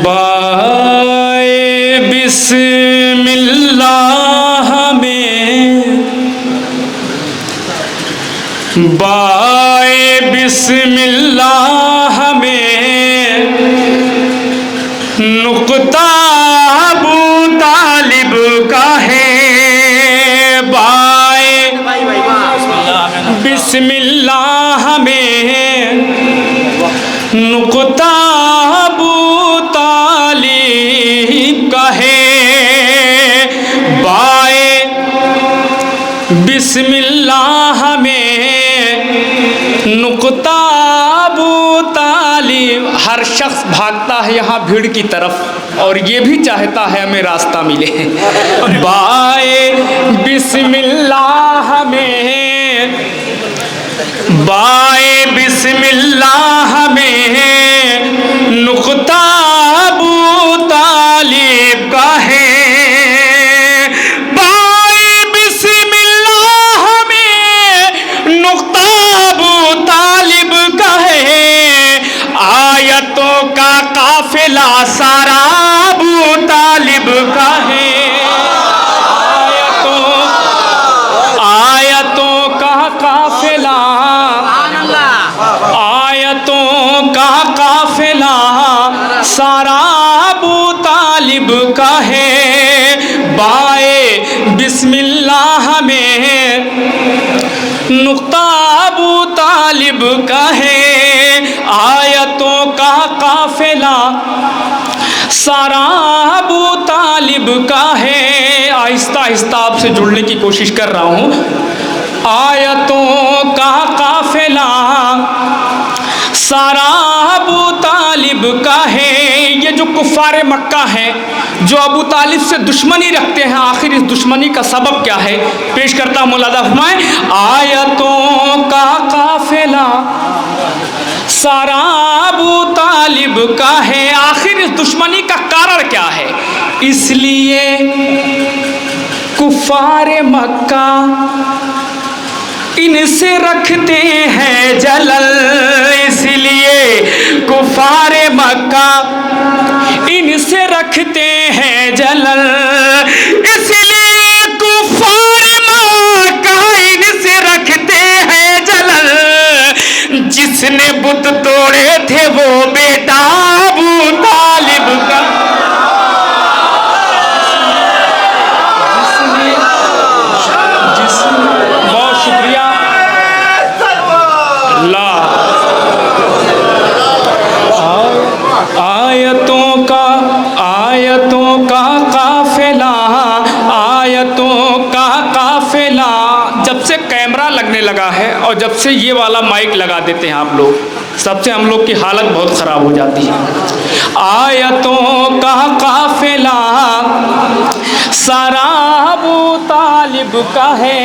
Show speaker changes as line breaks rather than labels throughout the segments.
बाए बिस्मिल्लाह में, बाए बिस्मिल्लाह में नुक्ता अबू तालिब का है। बाए बिस्मिल्लाह में नुक्ता अबू तालिब का है। बाए बिस्मिल्लाह में नुक्ता अबू तालिब। हर शख्स भागता है यहाँ भीड़ की तरफ और ये भी चाहता है हमें रास्ता मिले। बाए बिस्मिल्लाह में, बाए बिस्मिल्लाह में नुक्ता अबू तालिब का है। बाए बिस्मिल्लाह में नुक्ता अबू तालिब का है। आयतों का काफिला सारा अबू तालिब का है। आयतों का काफिला, आयतों का काफिला सारा अबू तालिब का है। बाए बिस्मिल्लाह में नुक्ता अबू तालिब का है। आयतों का काफिला सारा अबू तालिब का है। आहिस्ता आहिस्ता आपसे जुड़ने की कोशिश कर रहा हूँ। आयतों का काफिला सारा अबू तालिब का है। ये जो कुफ़ार मक्का हैं जो अबू तालिब से दुश्मनी रखते हैं, आखिर इस दुश्मनी का सबब क्या है? पेश करता हूँ, मुलादा फरमाएं। आयतों का काफिला सारा अबू तालिब का है। आखिर इस दुश्मनी का कारण क्या है? इसलिए कुफ़ार मक्का इनसे रखते हैं जलल। इसलिए कुफ़ार मक्का इनसे रखते हैं जलल। इसलिए कुफ़ार मक्का इनसे रखते हैं जलल। जिसने बुत तोड़े थे वो बेटा अबू तालिब का। बहुत शुक्रिया। आयतों का काफिला, आयतों का काफिला। जब से कैमरा लगने लगा है और जब से ये वाला माइक लगा देते हैं आप लोग, सबसे हम लोग की हालत बहुत ख़राब हो जाती है। आयतों का काफिला सारा अबू तालिब का है।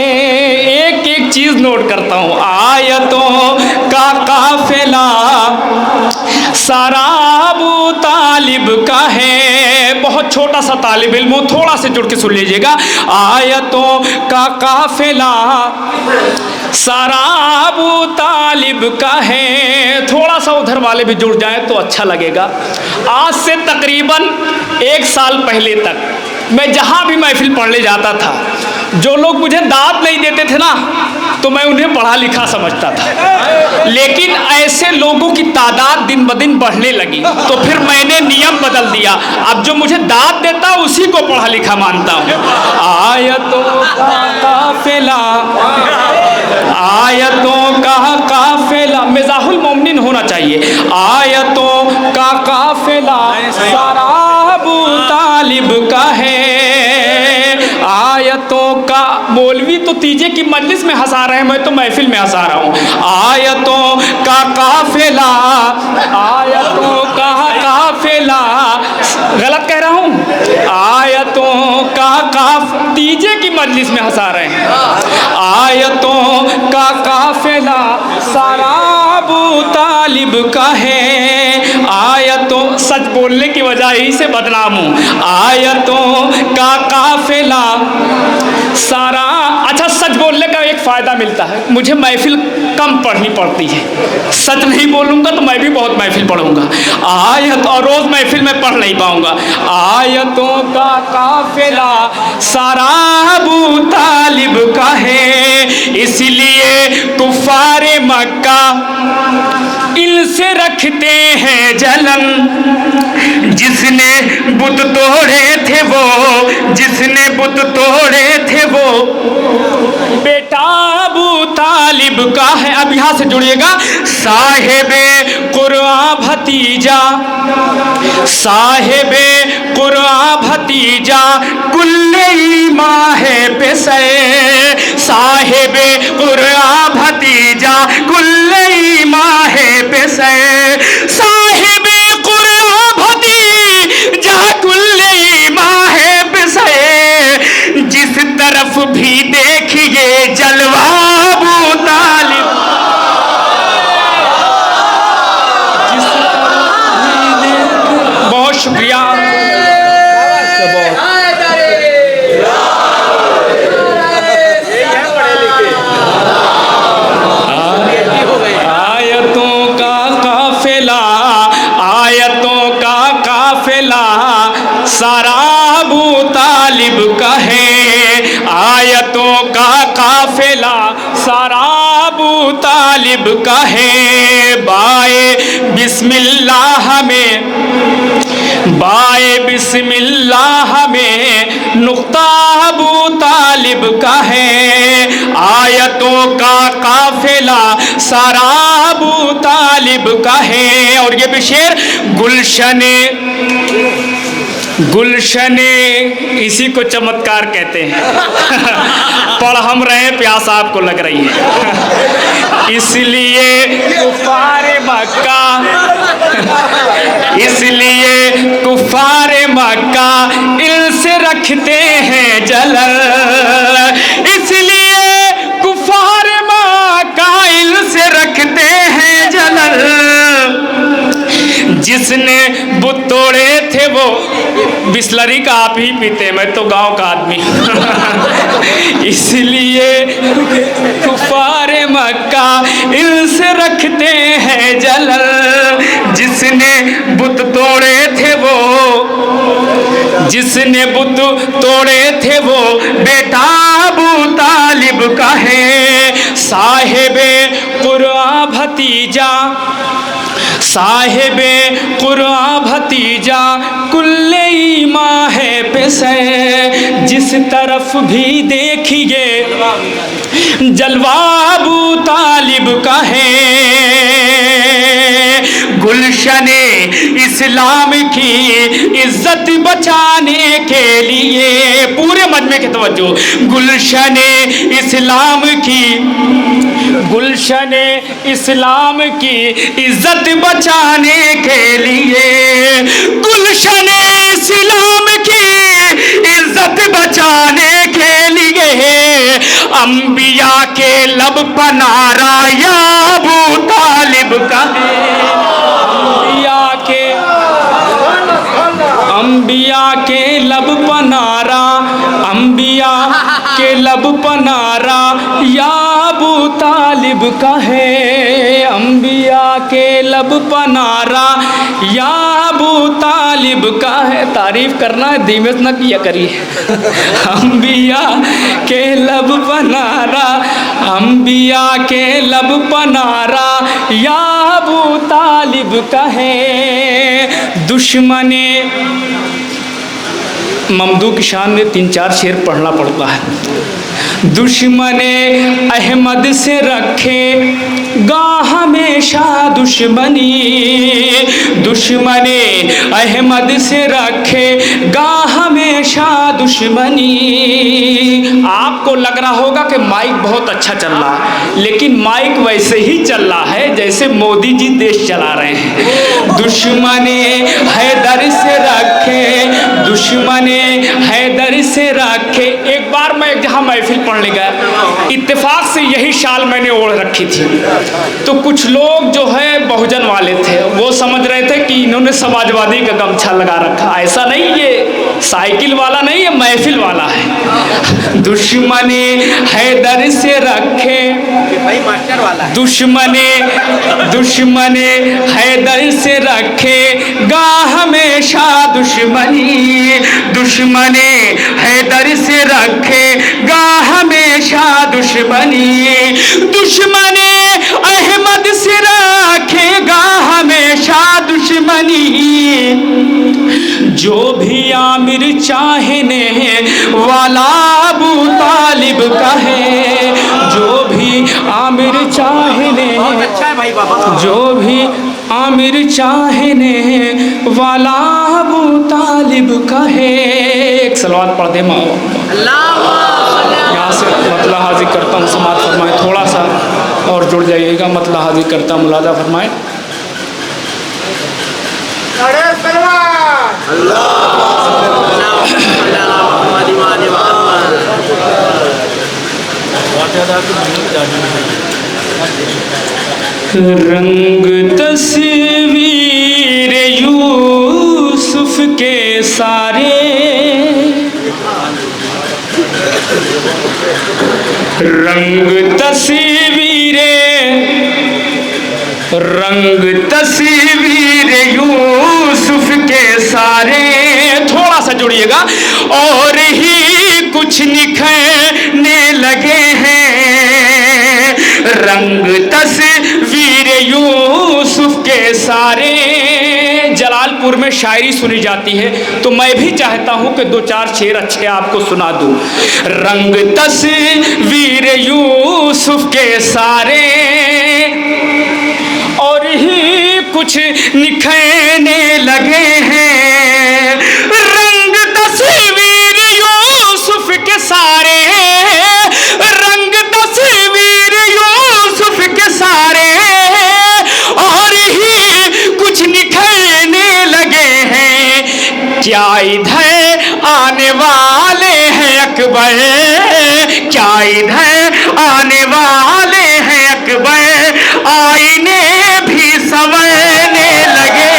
एक एक चीज़ नोट करता हूँ। आयतों का काफिला सारा अबू तालिब का है। बहुत छोटा सा तालिब इल्म हो, थोड़ा से जुड़ के सुन लीजिएगा। आयतों का काफिला सारा अबू तालिब का है। थोड़ा सा उधर वाले भी जुड़ जाएं तो अच्छा लगेगा। आज से तकरीबन 1 साल पहले तक मैं जहाँ भी महफिल पढ़ने जाता था, जो लोग मुझे दाद नहीं देते थे ना, तो मैं उन्हें पढ़ा लिखा समझता था। लेकिन ऐसे लोगों की तादाद दिन ब दिन बढ़ने लगी, तो फिर मैंने नियम बदल दिया। अब जो मुझे दाद देता उसी को पढ़ा लिखा मानता हूँ। आयतों का काफिला, आयतों का काफिला मिज़ाहुल मोमिनीन होना चाहिए। आयतों का काफिला सारा अबू तालिब का है। आयतों का, मौलवी तो तीजे की मजलिस में हंसा रहे हैं, मैं तो महफिल में हंसा रहा हूँ। आयतों का काफिला, आयतों का काफिला, गलत कह रहा हूँ। आयतों का तीजे की मजलिस में हंसा रहे हैं। आयतों का काफिला सारा अबू तालिब का है। आयतों, सच बोलने की वजह यही से बदनाम हूँ। आयतों का काफिला सारा, अच्छा सच बोलने का एक फ़ायदा मिलता है। मुझे महफिल कम पढ़नी पड़ती है, सच नहीं बोलूँगा तो मैं भी बहुत महफिल पढ़ूँगा। आयत और रोज़ महफिल में पढ़ नहीं पाऊँगा। आयतों का काफिला सारा अबू तालिब का है, इसलिए कुफ़ारे मक्का इनसे रखते हैं जलन। जिसने बुत तोड़े थे वो, जिसने बुत तोड़े थे वो बेटा अबू तालिब का है। अब यहाँ से जुड़िएगा, साहिबे कुरआन भतीजा, साहिबे कुरआन भतीजा कुल्ले ईमान है पेशे, साहिबे कुरआन भतीजा कुल्ले ईमान है पेशे, साहिबे कुरआन भतीजा कुल्ले ईमान है पेशे। जिस तरफ भी देखिए जलवा अबू तालिब, बहुत शुक्रिया। आयतों का काफिला, आयतों का काफिला सारा अबू तालिब का है, आयतों का काफिला सारा अबू तालिब का है। बाए बिस्मिल्लाह में, बाए बिस्मिल्लाह में नुक्ता अबू तालिब का है, आयतों का काफिला सारा अबू तालिब का है। और ये भी शेर, गुलशने, गुलशने इसी को चमत्कार कहते हैं। पढ़ हम रहे, प्यास आपको लग रही है, इसलिए कुफारे मक्का, इसलिए कुफारे मक्का इनसे रखते हैं जलन, इसलिए कुफारे मक्का इनसे रखते हैं जलन। जिसने बुत तोड़े थे वो, बिस्लरी का आप ही पीते, मैं तो गांव का आदमी। इसलिए कुफारे मक्का इनसे रखते हैं जलन। जिसने बुत तोड़े थे वो, जिसने बुत तोड़े थे वो बेटा अबू तालिब का है, साहिबे कुरआन भतीजा, साहिबे कुरआन भतीजा कुल्ले ईमान है पेशे। जिस तरफ भी देखिए जलवा अबू तालिब का है। गुलशने इस्लाम की इज्जत बचाने के लिए, पूरे मजमे के तवज्जो, गुलशने इस्लाम की, गुलशने इस्लाम की इज्जत बचाने के लिए, गुलशने इस्लाम की इज्जत बचाने के लिए, अंबिया के लब पनारा या अबू तालिब का है। अंबिया के लब पनारा, अंबिया के लब पनारा या अबू तालिब का है, अंबिया के लब पनारा या अबू तालिब का है। तारीफ करना है, धीमे से न किया करिए। अंबिया के लब पनारा, अंबिया के लब पनारा या अबू तालिब का है। दुश्मने ममदू की शान में 3-4 शेर पढ़ना पड़ता है। दुश्मने अहमद से रखे गा हमेशा दुश्मनी, दुश्मने अहमद से रखे गा हमेशा दुश्मनी। आपको लग रहा होगा कि माइक बहुत अच्छा चल रहा है, लेकिन माइक वैसे ही चल रहा है जैसे मोदी जी देश चला रहे हैं। दुश्मने हैदर से रखे, दुश्मने हैदर से रखे। एक बार मैं जहाँ महफिल पढ़ने गया, इत्तेफाक से यही शाल मैंने ओढ़ रखी थी, तो कुछ लोग जो है बहुजन वाले थे, वो समझ रहे थे कि इन्होंने समाजवादी का गमछा लगा रखा। ऐसा नहीं, ये साइकिल वाला नहीं, ये महफिल वाला है। दुश्मने हैदर से रखे
भाई मास्टर वाला है।
दुश्मने हैदर से रखे गा हमेशा दुश्मनी, दुश्मने हैदर से रखे गा हमेशा दुश्मनी, दुश्मने अहमद से रखेगा हमेशा दुश्मनी। जो भी आमिर चाहने वाला अबू तालिब का है, जो भी आमिर चाहने,
अच्छा है भाई बाबा,
जो भी आमिर चाहने वाला अबू तालिब का है। एक सलवात पढ़ दे माँ। यहाँ से मतला हाजिर करता हूँ, समात फरमाए, थोड़ा सा और जुड़ जाइएगा। मतला हाजिर करता हूँ, मुलाजा फरमाए। रंग तस्वीर यूसुफ के सारे, रंग तस्वीर यूसुफ के सारे, थोड़ा सा जुड़िएगा, और ही कुछ निखरने लगे हैं। रंग तस्वीर यूसुफ के सारे। जलालपुर में शायरी सुनी जाती है, तो मैं भी चाहता हूं कि दो चार शेर अच्छे आपको सुना दूं। रंग तस्वीर यूसुफ के सारे, और ही कुछ निखरने लगे हैं। रंग तस्वीर यूसुफ के सारे, रंग तस्वीर यूसुफ के सारे, और ही कुछ निखरने लगे हैं। क्या इधर आने वाले हैं अकबर, क्या इधर आने वाले हैं अकबर, आईने भी संवरने लगे।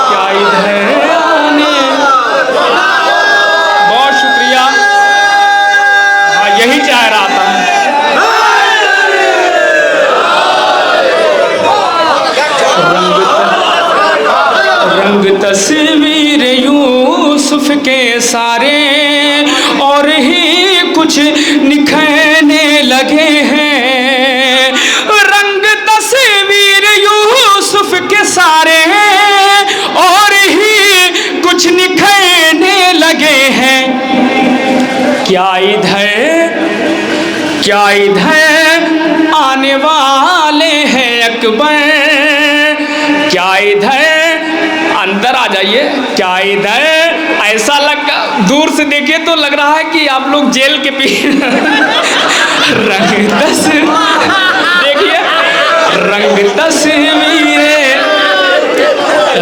क्या इधर आने, बहुत शुक्रिया। हाँ, यही चाह रहा था। रंग तस्वीर यूसुफ के सारे, और ही कुछ निखरने लगे हैं। रंग तस्वीर यूसुफ के सारे, और ही कुछ निखरने लगे हैं। क्या इधर आने वाले हैं अकबर, क्या इधर, अंदर आ जाइए। क्या इधर, ऐसा लगा दूर से देखिए तो लग रहा है कि आप लोग जेल के रंग देखिए,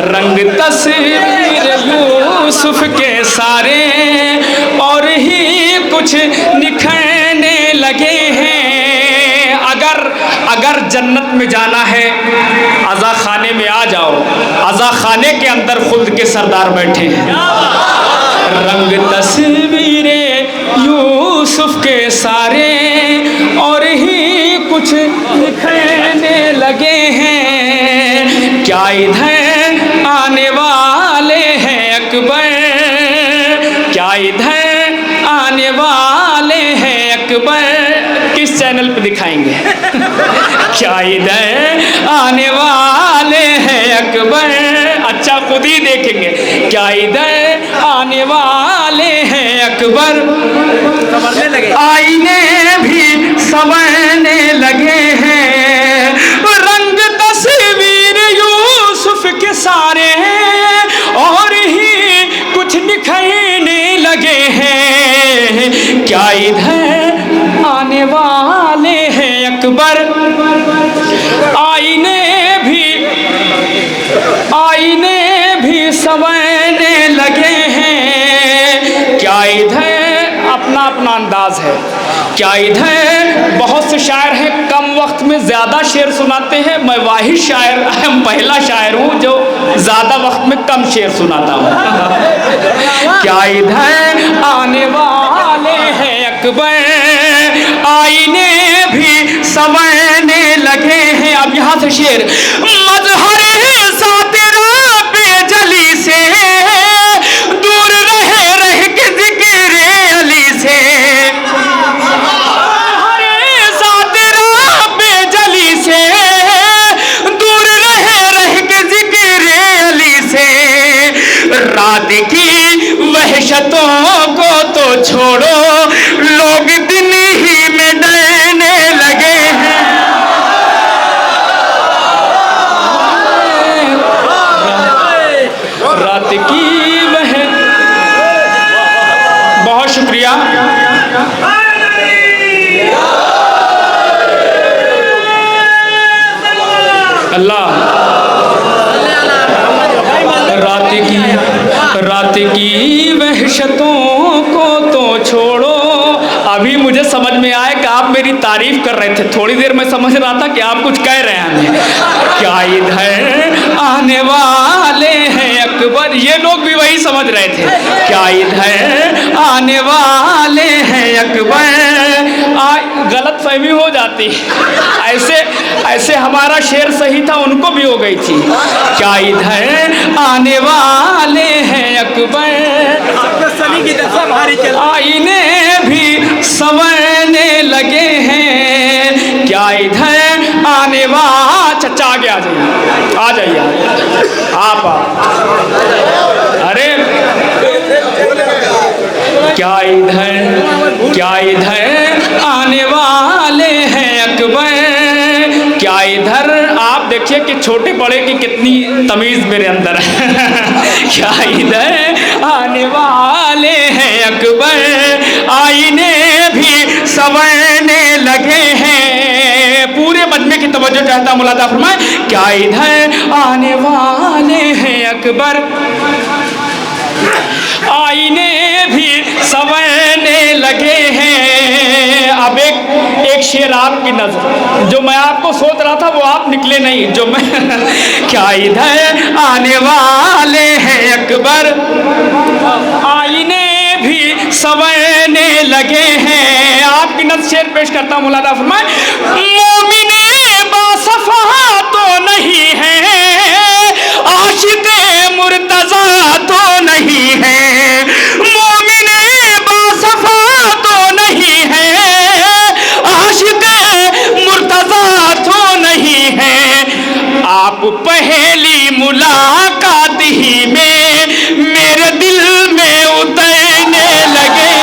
रंग तस्वीर यूसुफ के सारे, और ही कुछ निखरने लगे हैं। अगर जन्नत में जाना है, अज़ा खाने में आ जाओ, अज़ा खाने के अंदर खुद के सरदार बैठे हैं। रंग तस्वीरे यूसुफ के सारे, और ही कुछ निखरने लगे हैं। क्या इधर आने वाले हैं अकबर, क्या इधर आने वाले हैं अकबर। किस चैनल पे दिखाएंगे? क्या इधर आने वाले हैं अकबर, अच्छा खुद ही देखेंगे। क्या इधर आने वाले हैं अकबर, आईने भी संवरने लगे हैं। रंग तस्वीर यूसुफ के सारे, और ही कुछ निखरने लगे हैं। क्या इधर आने वाले हैं अकबर, आईने भी संवरने लगे हैं। क्या इधर, अपना अपना अंदाज है, क्या इधर बहुत से शायर हैं कम वक्त में ज़्यादा शेर सुनाते हैं, मैं वाहिद शायर, पहला शायर हूँ जो ज़्यादा वक्त में कम शेर सुनाता हूँ। क्या इधर आने वाले हैं अकबर, आईने भी संवरने लगे हैं। अब यहाँ से शेर, मजहर सा तेरा बेजली से, दूर रहे रह के जिक्र अली से, रात की वहशतों को तो छोड़ो, लोग दिन ही में डरने लगे हैं। रात की वह, बहुत शुक्रिया। अल्लाह, रात की वहशतों को तो छोड़ो। अभी मुझे समझ में आया कि आप मेरी तारीफ कर रहे थे, थोड़ी देर में समझ रहा था कि आप कुछ कह रहे हैं। क्या इधर आने वाले हैं अकबर, ये लोग भी वही समझ रहे थे। क्या इधर आने वाले हैं अकबर, गलत फहमी हो जाती, ऐसे हमारा शेर सही था, उनको भी हो गई थी। क्या इधर आने वाले हैं अकबर, आईने भी संवरने लगे हैं। क्या इधर आने वाले, चचा आगे आ जाइए, आ जाइए आप। अरे क्या इधर आने वाले हैं अकबर, क्या इधर, आप देखिए कि छोटे बड़े की कितनी तमीज़ मेरे अंदर है। क्या इधर आने वाले हैं अकबर, आईने भी संवरने लगे हैं। पूरे मजमे की तवज्जो चाहता मुलादा फरमाए। क्या इधर आने वाले हैं अकबर, आईने भी संवरने लगे हैं। अब एक शेर आपकी नजर, जो मैं आपको सोच रहा था वो आप निकले नहीं, जो मैं क्या इधर आने वाले हैं अकबर, आईने भी संवरने लगे हैं। आपकी नजर शेर पेश करता हूँ, मुलादा फरमाए। मोमिने बासफा तो नहीं है, आशिक़े मुर्तज़ा तो नहीं है, मोमिने बासफा तो नहीं है, आशिक़े मुर्तज़ा तो नहीं है। आप पहली मुलाकात ही में मेरे दिल में उतरने लगे।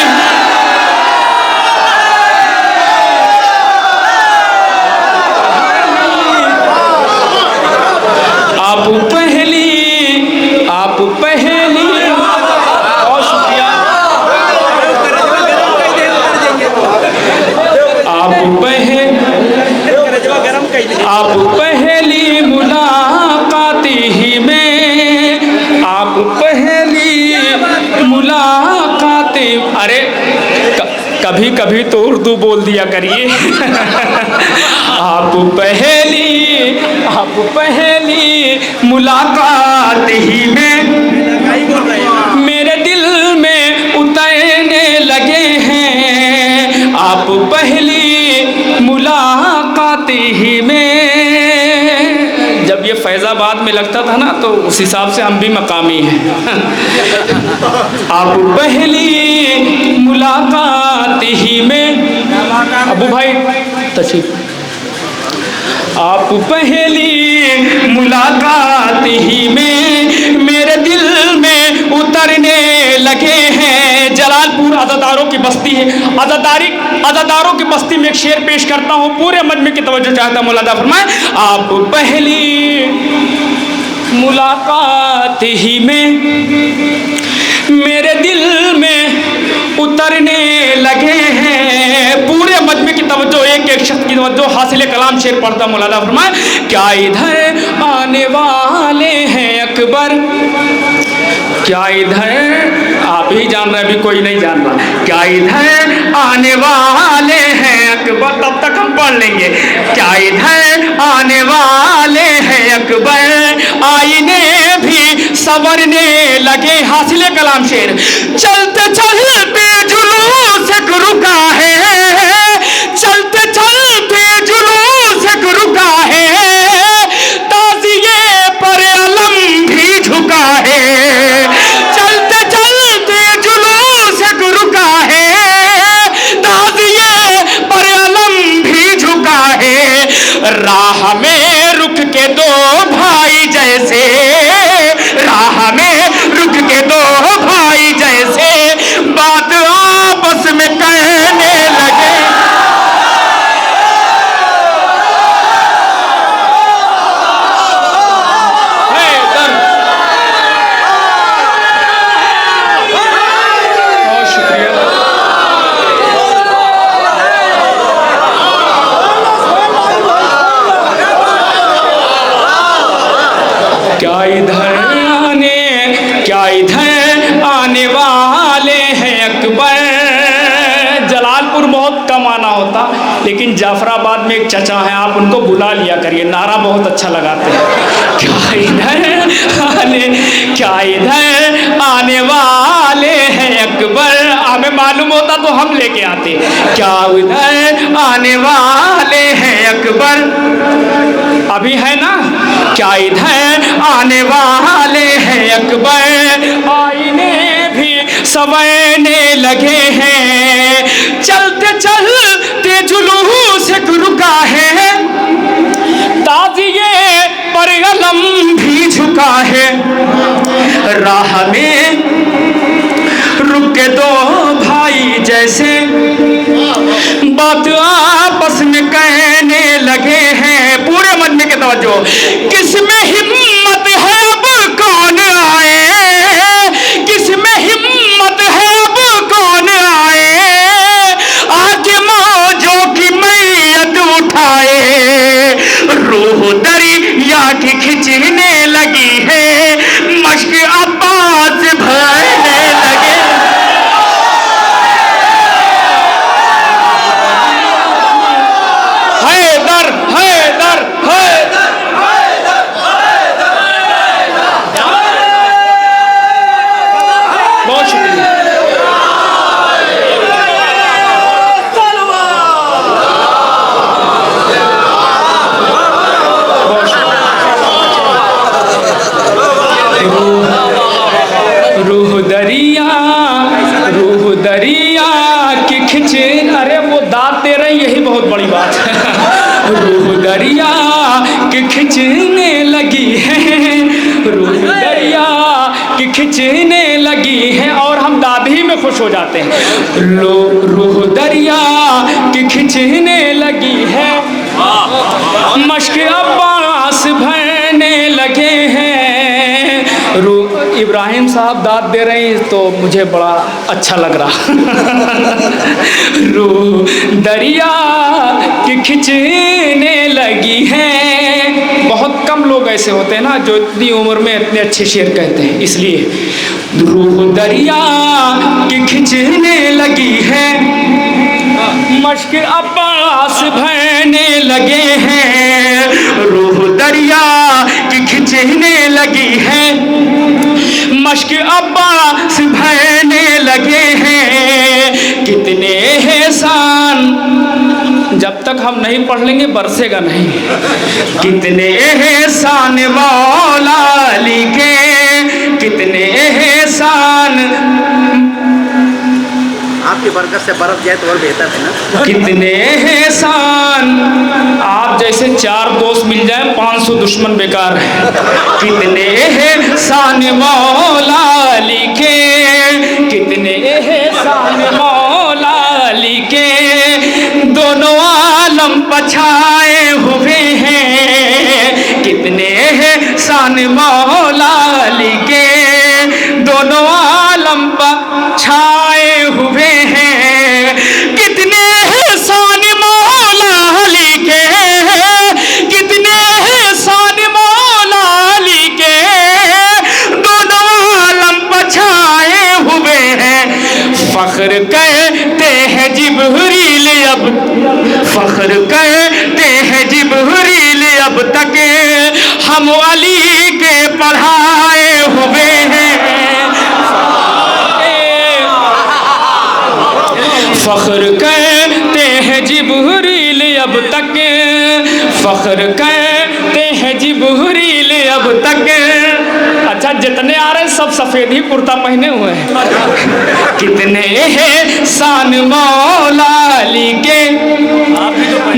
आप पहली, बहुत शुक्रिया। आप पहली मुलाकात ही में, आप पहली मुलाकात, अरे कभी कभी तो उर्दू बोल दिया करिए। आप पहली मुलाकात ही में मेरे दिल में उतरने लगे हैं। आप पहली मुलाकात ही में, जब ये फैज़ाबाद में लगता था ना तो उस हिसाब से हम भी मकामी हैं। आप पहली मुलाकात ही में, अबू भाई तशरीफ, आप पहली मुलाकात ही में मेरे दिल में उतरने लगे हैं। जलालपुर अज़ादारों की बस्ती है, अज़ादारों की बस्ती में एक शेर पेश करता हूँ, पूरे मजमे की तवज्जो चाहता हूँ, मुलादा फरमाए। आप पहली मुलाकात ही में मेरे दिल में उतरने लगे हैं। पूरे मजमे की तवज्जो, एक एक शख्स की तवज्जो, हासिल कलाम शेर पढ़ता मौलाना फरमाए। क्या इधर आने वाले हैं अकबर, क्या इधर, आप ही जान रहे, अभी कोई नहीं जान रहा। क्या इधर आने वाले हैं अकबर, तब तक हम पढ़ लेंगे। क्या इधर आने वाले हैं अकबर, आईने भी संवरने लगे। हासिले कलाम शेर। चलते चलते जुलूस एक रुका है, चलते चलते जुलूस एक रुका है, ताज़िए पर अलम भी झुका है। चलते चलते जुलूस एक रुका है, ताज़िए पर अलम भी झुका है। राह में रुक के दो भाई जैसे, राह में रुक के दो भाई जैसे, बात आपस में कहने लगे। बहुत शुक्रिया। क्या इधर आने वाले हैं अकबर। जलालपुर बहुत कम आना होता, लेकिन जाफराबाद में एक चचा हैं, आप उनको बुला लिया करिए, नारा बहुत अच्छा लगाते हैं। क्या इधर आने वाले हैं अकबर। हमें मालूम होता तो हम लेके आते। क्या इधर आने वाले हैं अकबर, अभी है ना। क्या इधर आने वाले हैं अकबर, आईने भी संवरने लगे हैं। चलते चलते जुलूस एक रुका है, ताज़िए पर अलम भी झुका है। राह में रुक के दो भाई जैसे, बात आपस में कहने लगे हैं। पूरे मजमे के तवज्जो। किसमें हिम्मत है अब कौन आए, किसमें हिम्मत है अब कौन आए, आके मौजों की मैयत उठाए। रूह दरिया की खिंचने लगी है, मश्क अब्बास भरने लगे। हैदर हैदर हैदर हैदर हैदर। बहुत शुक्रिया। रूह दरिया की खिंचे, अरे वो दाद दे रहे, यही बहुत बड़ी बात है। रूह दरिया की खिंचने लगी है, रूह दरिया की खिंचने लगी है, और हम दादी में खुश हो जाते हैं। रूह दरिया की खिंचने लगी है, मश्क अब्बास भरने लगे हैं। इब्राहिम साहब दाद दे रहे हैं तो मुझे बड़ा अच्छा लग रहा। रूह दरिया की खिंचने लगी है। बहुत कम लोग ऐसे होते हैं ना जो इतनी उम्र में इतने अच्छे शेर कहते हैं, इसलिए रूह दरिया की खिंचने लगी है, मश्क अब्बास भरने लगे हैं। रूह दरिया की खिंचने लगी है, मश्क अब्बास भरने लगे हैं। कितने एहसान, जब तक हम नहीं पढ़ लेंगे बरसेगा नहीं। कितने एहसान मौला अली के, कितने एहसान।
आपकी बरकत से बर्फ जाए तो और बेहतर है ना।
कितने एहसान, आप जैसे 4 दोस्त मिल जाए 500 दुश्मन बेकार है। कितने एहसान मौला अली के, कितने एहसान मौला अली के, दोनों आलम पछाए हुए हैं। कितने एहसान मौला अली के, दोनों आलम पछाए हुए हैं। कितने एहसान मौला अली के, कितने एहसान मौला अली के, दोनों आलम पछाए हुए हैं। फख्र कहते हैं जिब्रील अब, तक हम अली के पढ़ाए हुए हैं। फख्र कहते हैं जिब्रील अब तक, फख्र कहते हैं जिब्रील अब तक। अच्छा, जितने आ रहे सब सफेद ही कुर्ता पहने हुए हैं। कितने हैं शान मौला अली के,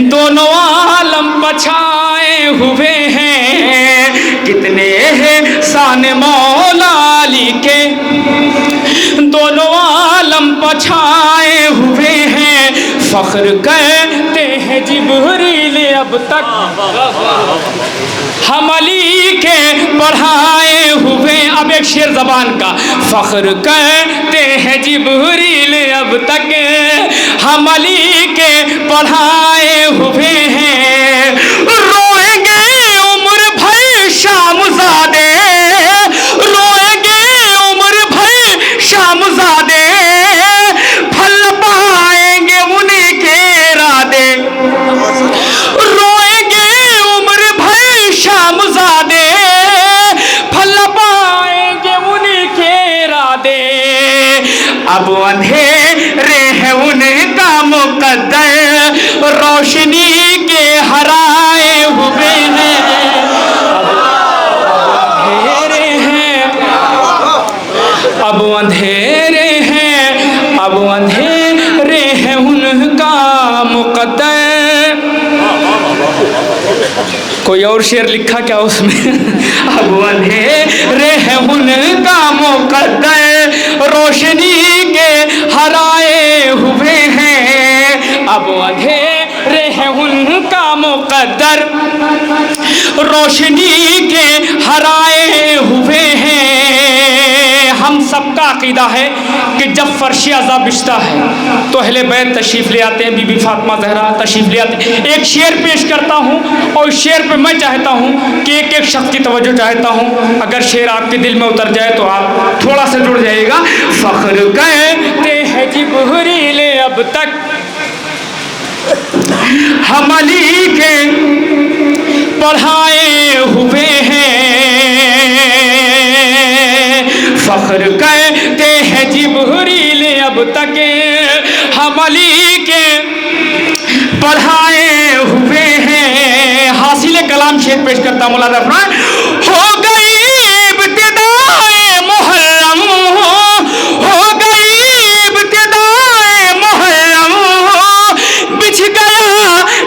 दोनों आलम पछाए हुए हैं। कितने हैं शान मौला अली के, दोनों आलम पछाए हुए हैं। फख्र कहते हैं जिब्रील अब तक हम अली के पढ़ाए हुए। अब एक शेर जबान का, फख्र कहते हैं जिब्रील अब तक हम अली के पढ़ाए हुए हैं। रोएंगे उम्र भर शामज़ादे, रोएंगे उम्र भर शामज़ादे, फल पाएंगे उन्हीं के इरादे। रोएंगे उम्र भर शामज़ादे, फल पाएंगे उन्हीं के इरादे। अब अंधेरे हैं उनका मुक़द्दर, रोशनी के हराए हुए हैं। अब अंधेरे हैं, अब अंधेरे हैं उनका मुक़द्दर। कोई और शेर लिखा क्या उसमें? अब अंधेरे हैं उनका मुक़द्दर, रोशनी के हराए हुए हैं। अब अंधेरे हैं उनका मुक़द्दर, रोशनी के हराए हुए हैं। हम सबका अकीदा है कि जब फर्श अज़ा बिछता है तो अहले बैत तशरीफ़ ले आते हैं, बीबी फातिमा ज़हरा तशरीफ़ ले आते हैं। एक शेर पेश करता हूँ और इस शेर पे मैं चाहता हूँ कि एक एक शख्स की तवज्जो चाहता हूँ। अगर शेर आपके दिल में उतर जाए तो आप थोड़ा सा जुड़ जाइएगा। फ़ख्र कहते हैं जिब्रील अब तक हम अली के पढ़ाए हुए हैं। फ़ख्र कहते हैं जिब्रील अब तक हम अली के पढ़ाए हुए हैं। हासिल कलाम शेर पेश करता मौलाना फरमान, हो गई इब्तिदाए मुहर्रम, हो गई इब्तिदाए मुहर्रम, बिछ गया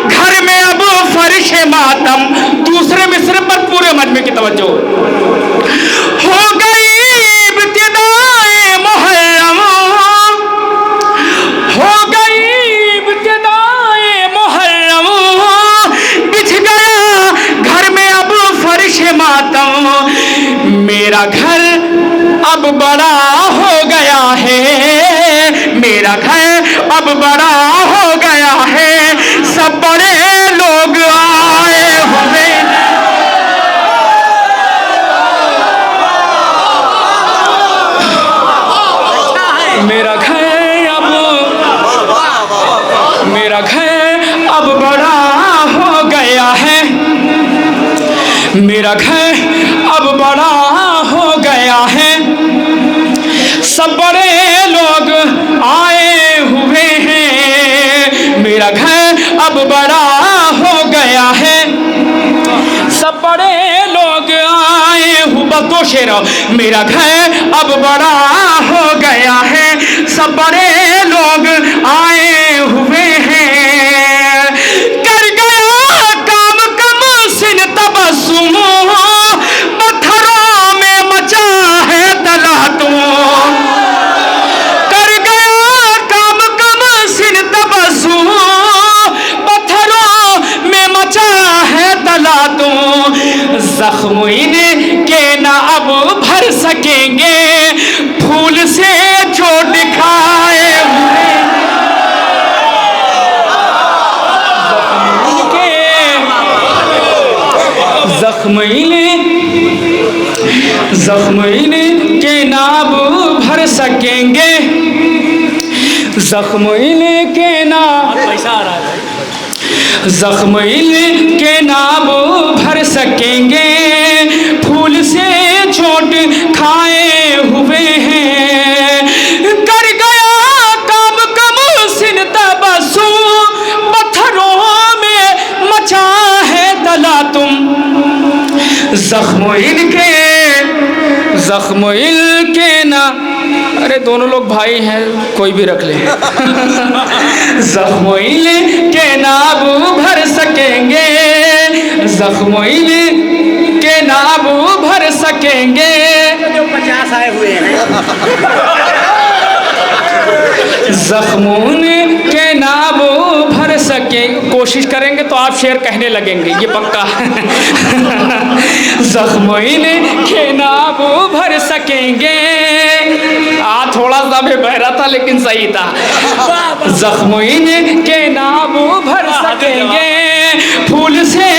घर में अब फर्श मातम। दूसरे मिसरे पर पूरे मजमे की तवज्जो। हो गई इब्तिदाए मुहर्रम, हो गई इब्तिदाए मुहर्रम, बिछ गया घर में अब फर्श मातम। मेरा घर अब बड़ा हो गया है, मेरा घर अब बड़ा हो गया है। सब बड़े लोग आए हुए, मेरा घर अब, मेरा घर अब बड़ा हो गया है, मेरा घर अब बड़ा हो गया है। सब बड़े लोग आए हुए हैं। मेरा घर अब बड़ा हो गया है, सब बड़े लोग आए हुए। बस दो शेर। मेरा घर अब बड़ा हो गया है, सब बड़े लोग आए हुए हैं। कर गया काम कम सिन तबस्सुम, पत्थरों में मचा है तलातुम। कर गया काम कम सिन तबस्सुम, पत्थरों में मचा है तलातुम। जख्म इनके ना अब भर सकेंगे, फूल से चोट खाए हुए। जख्म इनके ना अब भर सकेंगे, जख्म इनके ना, जख्म इनके ना अब भर जख्म इनके ना, अरे दोनों लोग भाई हैं, कोई भी रख ले। जख्म इनके नाबू भर सकेंगे, जख्म इनके नाबू भर सकेंगे।
जो 50 आए हुए हैं
जख्मों के नाबो भर सके, कोशिश करेंगे तो आप शेर कहने लगेंगे, ये पक्का। जख्मों के नाबो भर सकेंगे, थोड़ा सा भी बहरा था लेकिन सही था। जख्मों के नाबो भर सकेंगे, फूल से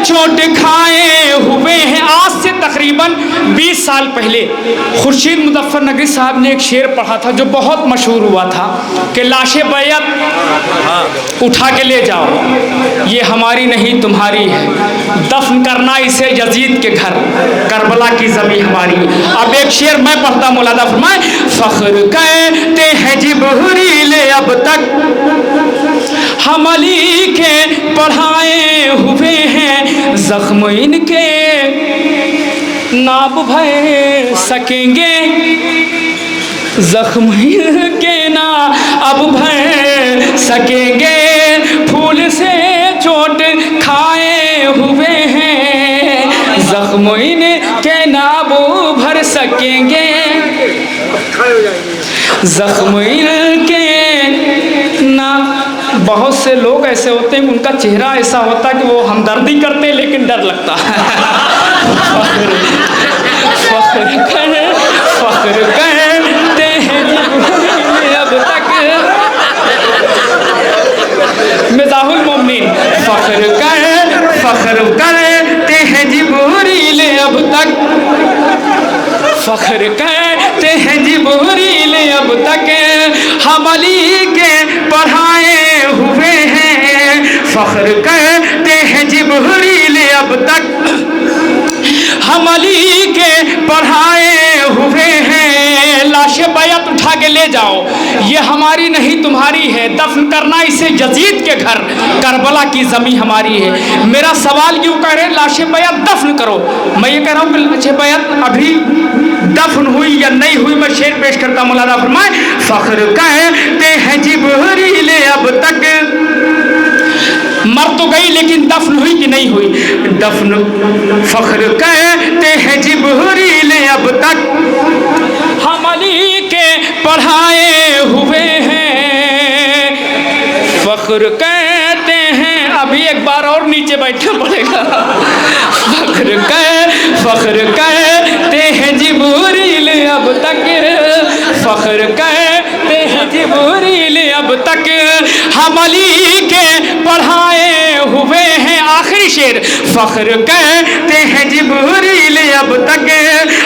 चोट खाए हुए हैं। आज से तकरीबन 20 साल पहले खुर्शीद मुजफ्फर नगरी साहब ने एक शेर पढ़ा था जो बहुत मशहूर हुआ था कि लाशे बैत उठा के ले जाओ, ये हमारी नहीं तुम्हारी है, दफन करना इसे यजीद के घर, करबला की ज़मी हमारी। अब एक शेर मैं पढ़ता, मौलाना फरमाए, फख्र कहते हैं जिब्रील अब तक हम अली के पढ़ाए हुए हैं, जख्म इनके नाब भर सकेंगे, जख्म इनके ना अब भर सकेंगे, फूल से चोट खाए हुए हैं, जख्म इनके नाब भर सकेंगे, जख्म इनके ना। बहुत से लोग ऐसे होते हैं, उनका चेहरा ऐसा होता है कि वो हमदर्दी करते हैं लेकिन डर लगता है। फख्र कहते हैं अब तक मिज़ाहुल मोमिनीन, फख्र कहते हैं जिब्रील अब तक, फख्र कहते हैं जिब्रील अब तक हम अली के पढ़ाए हुए हैं, फख्र कहते हैं जिब्रील अब तक हम अली के पढ़ाए हुए हैं, लाशे बैत उठा के ले जाओ, ये हमारी नहीं तुम्हारी है, दफन करना इसे यजीद के घर, करबला की ज़मी हमारी है। मेरा सवाल यूँ कह रहे लाशे बैत दफन करो, मैं ये कह रहा हूँ कि लाशे बैत अभी दफन हुई या नहीं हुई, मैं शेर पेश करता, मौलाना फरमाए, फख्र कहते हैं जिब्रील अब तक, मर तो गई लेकिन दफन हुई कि नहीं हुई, दफन, फख्र कहते हैं जिब्रील अब तक हम अली के पढ़ाए हुए हैं, फख्र कहते हैं, अभी एक बार और नीचे बैठना पड़ेगा, फख्र कहते हैं जिब्रील अब तक, फख्र कहते हैं जिब्रील अब तक हम अली के पढ़ाए हुए हैं। आखिरी शेर, फख्र कहते हैं जिब्रील अब तक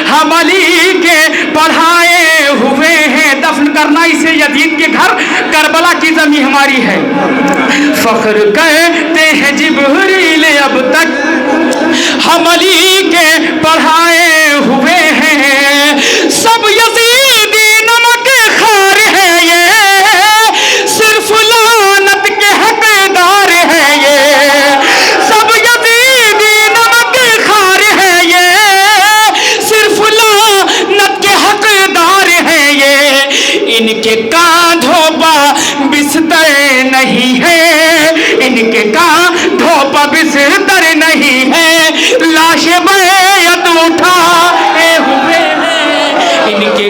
हम अली के पढ़ाए हुए हैं, दफन करना इसे यजीद के घर, करबला की ज़मी हमारी है, फख्र कहते हैं जिब्रील अब तक हम अली के पढ़ाए हुए हैं, सब यजीदी नमक खार है ये, सिर्फ लानत के हकदार है ये, सब यजीदी नमक खार है ये, सिर्फ लानत के हकदार है ये, इनके कांधों पर बिस्तर नहीं है, इनके कांधों पर बिस्तर नहीं है, लाशें बैत उठाए हुए हैं, इनके